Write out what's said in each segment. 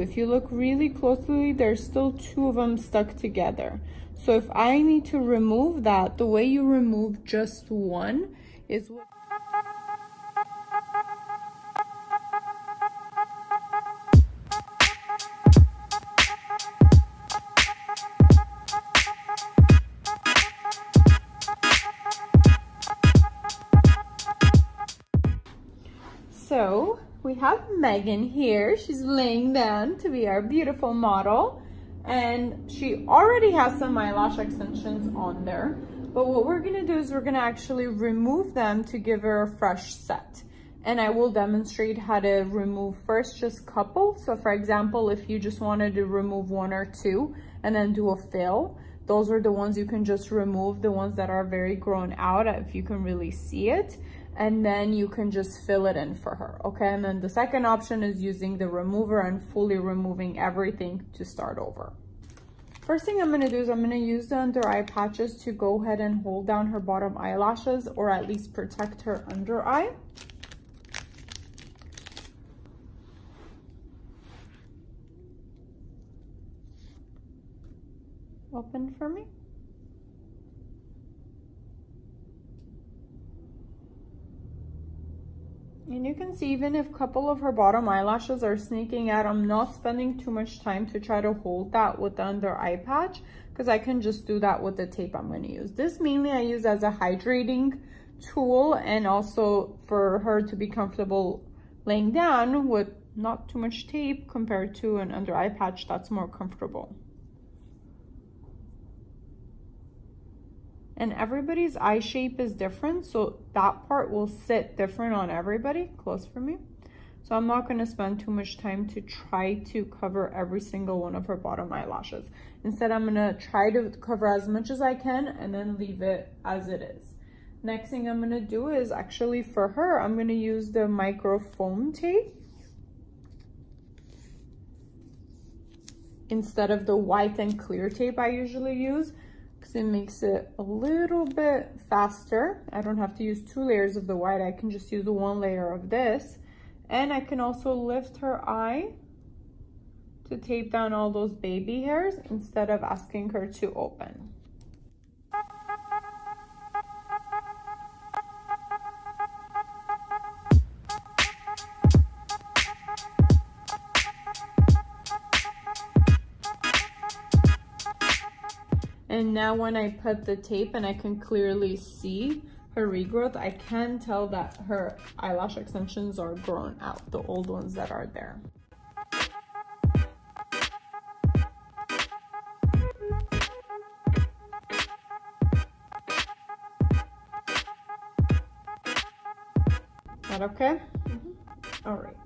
If you look really closely, there's still two of them stuck together. So if I need to remove that, the way you remove just one is with So we have Megan here. She's laying down to be our beautiful model, and she already has some eyelash extensions on there. But what we're gonna do is we're gonna actually remove them to give her a fresh set. And I will demonstrate how to remove first just a couple. So for example, if you just wanted to remove one or two and then do a fill, those are the ones you can just remove, the ones that are very grown out, if you can really see it. And then you can just fill it in for her, okay? And then the second option is using the remover and fully removing everything to start over. First thing I'm gonna do is I'm gonna use the under eye patches to go ahead and hold down her bottom eyelashes, or at least protect her under eye. Open for me. And you can see even if a couple of her bottom eyelashes are sneaking out, I'm not spending too much time to try to hold that with the under eye patch, because I can just do that with the tape I'm going to use. This mainly I use as a hydrating tool, and also for her to be comfortable laying down with not too much tape compared to an under eye patch that's more comfortable. And everybody's eye shape is different, so that part will sit different on everybody. Close for me. So I'm not going to spend too much time to try to cover every single one of her bottom eyelashes. Instead, I'm going to try to cover as much as I can and then leave it as it is. Next thing I'm going to do is actually for her, I'm going to use the microfoam tape instead of the white and clear tape I usually use, because it makes it a little bit faster. I don't have to use 2 layers of the white. I can just use 1 layer of this. And I can also lift her eye to tape down all those baby hairs instead of asking her to open. And now when I put the tape and I can clearly see her regrowth, I can tell that her eyelash extensions are grown out, the old ones that are there. Is that okay? Mm-hmm. All right.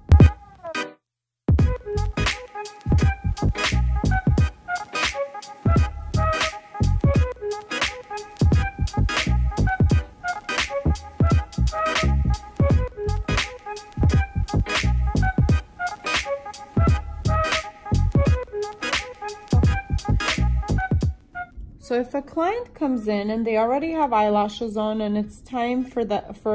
So if a client comes in and they already have eyelashes on and it's time for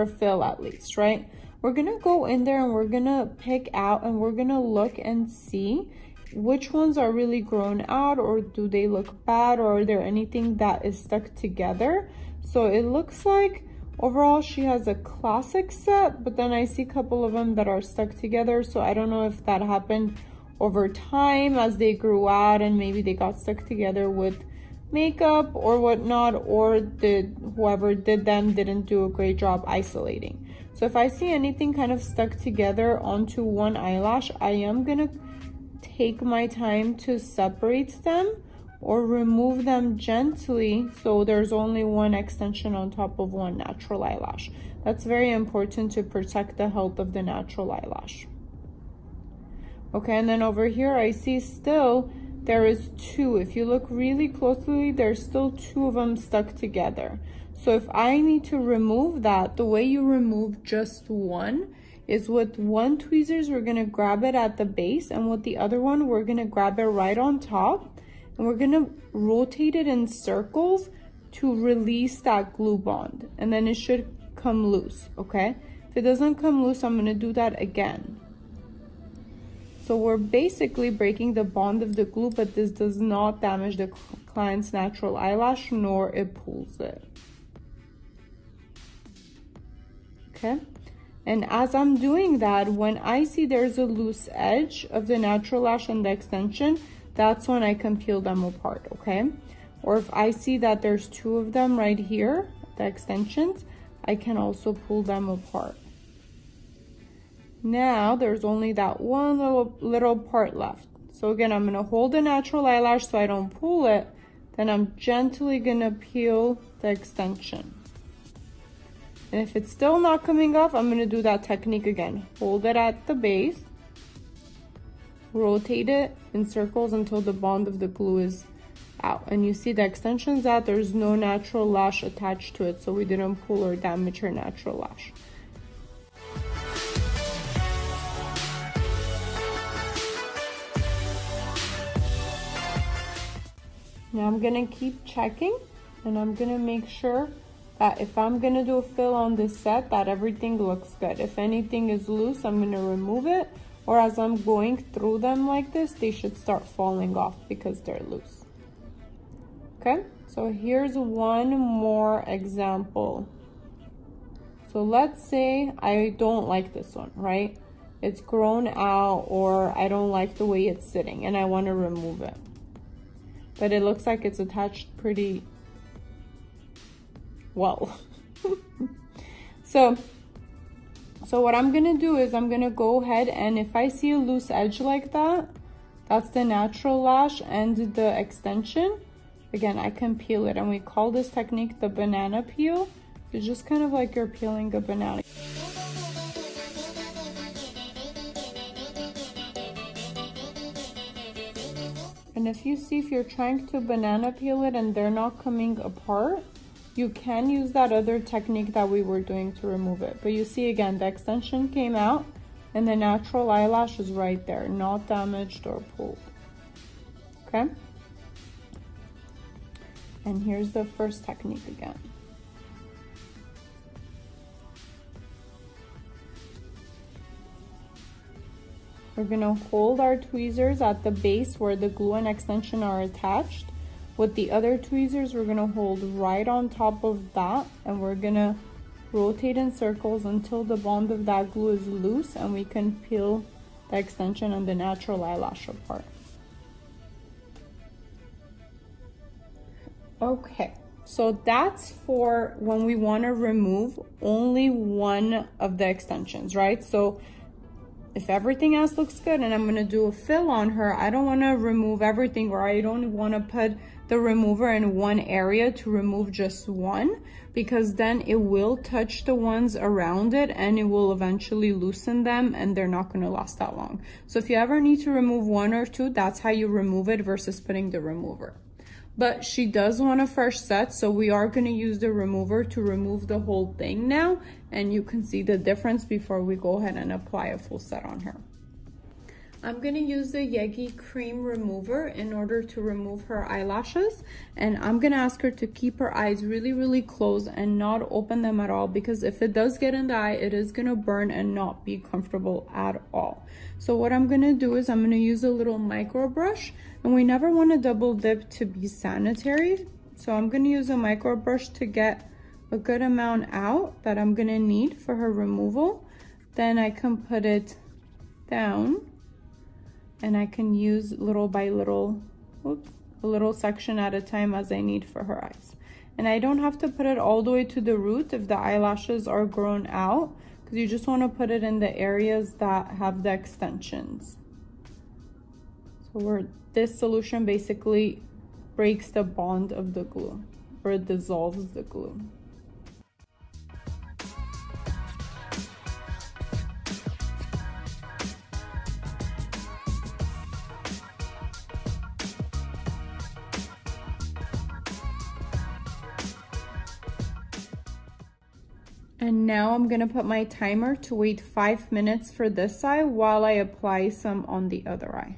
a fill at least, right? We're gonna go in there and we're gonna pick out and we're gonna look and see which ones are really grown out, or do they look bad, or are there anything that is stuck together. So it looks like overall she has a classic set, but then I see a couple of them that are stuck together. So I don't know if that happened over time as they grew out and maybe they got stuck together with makeup or whatnot, or whoever did them didn't do a great job isolating. So if I see anything kind of stuck together onto one eyelash, I am gonna take my time to separate them or remove them gently so there's only one extension on top of one natural eyelash. That's very important to protect the health of the natural eyelash. Okay, and then over here I see still there is 2. If you look really closely, there's still 2 of them stuck together. So if I need to remove that, the way you remove just one is with one tweezers, we're gonna grab it at the base, and with the other one, we're gonna grab it right on top, and we're gonna rotate it in circles to release that glue bond, and then it should come loose, okay? If it doesn't come loose, I'm gonna do that again. So So we're basically breaking the bond of the glue, but this does not damage the client's natural eyelash, nor it pulls it. Okay, and as I'm doing that, when I see there's a loose edge of the natural lash and the extension, that's when I can peel them apart, okay? Or if I see that there's two of them right here, the extensions, I can also pull them apart. Now there's only that one little part left. So again, I'm gonna hold the natural eyelash so I don't pull it, then I'm gently gonna peel the extension. And if it's still not coming off, I'm gonna do that technique again. Hold it at the base, rotate it in circles until the bond of the glue is out. And you see the extension's out, there's no natural lash attached to it, so we didn't pull or damage her natural lash. Now I'm gonna keep checking, and I'm gonna make sure that if I'm gonna do a fill on this set, that everything looks good. If anything is loose, I'm gonna remove it, or as I'm going through them like this, they should start falling off because they're loose. Okay, so here's one more example. So let's say I don't like this one, right? It's grown out, or I don't like the way it's sitting and I wanna remove it. But it looks like it's attached pretty well. So what I'm gonna do is I'm gonna go ahead, and if I see a loose edge like that, that's the natural lash and the extension. Again, I can peel it, and we call this technique the banana peel. It's just kind of like you're peeling a banana. And if you see, if you're trying to banana peel it and they're not coming apart, you can use that other technique that we were doing to remove it. But you see, again, the extension came out and the natural eyelash is right there, not damaged or pulled. Okay? And here's the first technique again. We're gonna hold our tweezers at the base where the glue and extension are attached. With the other tweezers, we're gonna hold right on top of that, and we're gonna rotate in circles until the bond of that glue is loose and we can peel the extension and the natural eyelash apart. Okay, so that's for when we wanna remove only one of the extensions, right? So if everything else looks good and I'm gonna do a fill on her, I don't wanna remove everything, or I don't wanna put the remover in one area to remove just one, because then it will touch the ones around it and it will eventually loosen them and they're not gonna last that long. So if you ever need to remove one or two, that's how you remove it versus putting the remover. But she does want a fresh set, so we are gonna use the remover to remove the whole thing now, and you can see the difference before we go ahead and apply a full set on her. I'm gonna use the Yegi cream remover in order to remove her eyelashes, and I'm gonna ask her to keep her eyes really, really closed and not open them at all, because if it does get in the eye, it is gonna burn and not be comfortable at all. So what I'm gonna do is I'm gonna use a little micro brush, and we never wanna double dip to be sanitary. So I'm gonna use a micro brush to get a good amount out that I'm gonna need for her removal. Then I can put it down, and I can use little by little, a little section at a time as I need for her eyes. And I don't have to put it all the way to the root if the eyelashes are grown out, because you just want to put it in the areas that have the extensions. So this solution basically breaks the bond of the glue, or it dissolves the glue. And now I'm gonna put my timer to wait 5 minutes for this eye while I apply some on the other eye.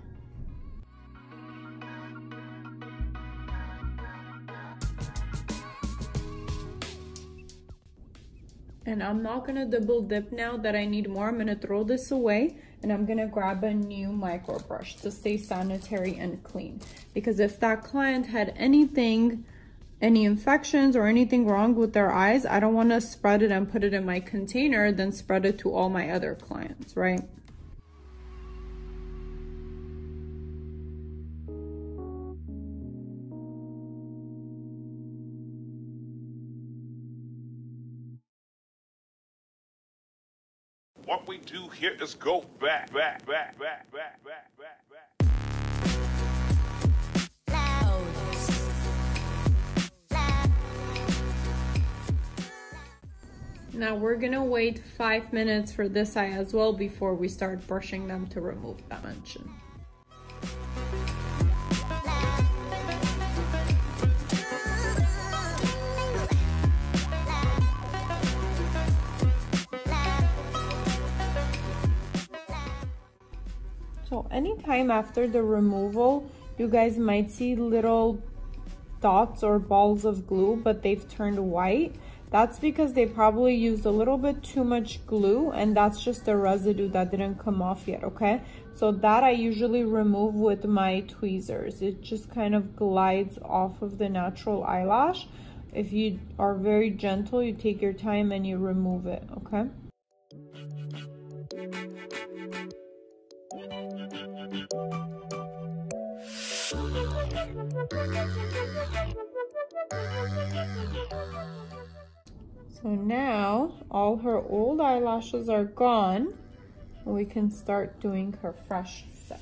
And I'm not gonna double dip now that I need more. I'm gonna throw this away and I'm gonna grab a new micro brush to stay sanitary and clean. Because if that client had anything, any infections or anything wrong with their eyes, I don't wanna spread it and put it in my container, then spread it to all my other clients, right? What we do here is go back. Now we're gonna wait 5 minutes for this eye as well before we start brushing them to remove that mention. So anytime after the removal, you guys might see little dots or balls of glue, but they've turned white. That's because they probably used a little bit too much glue, and that's just the residue that didn't come off yet, okay? So that I usually remove with my tweezers. It just kind of glides off of the natural eyelash. If you are very gentle, you take your time and you remove it, okay? So now all her old eyelashes are gone, and we can start doing her fresh set.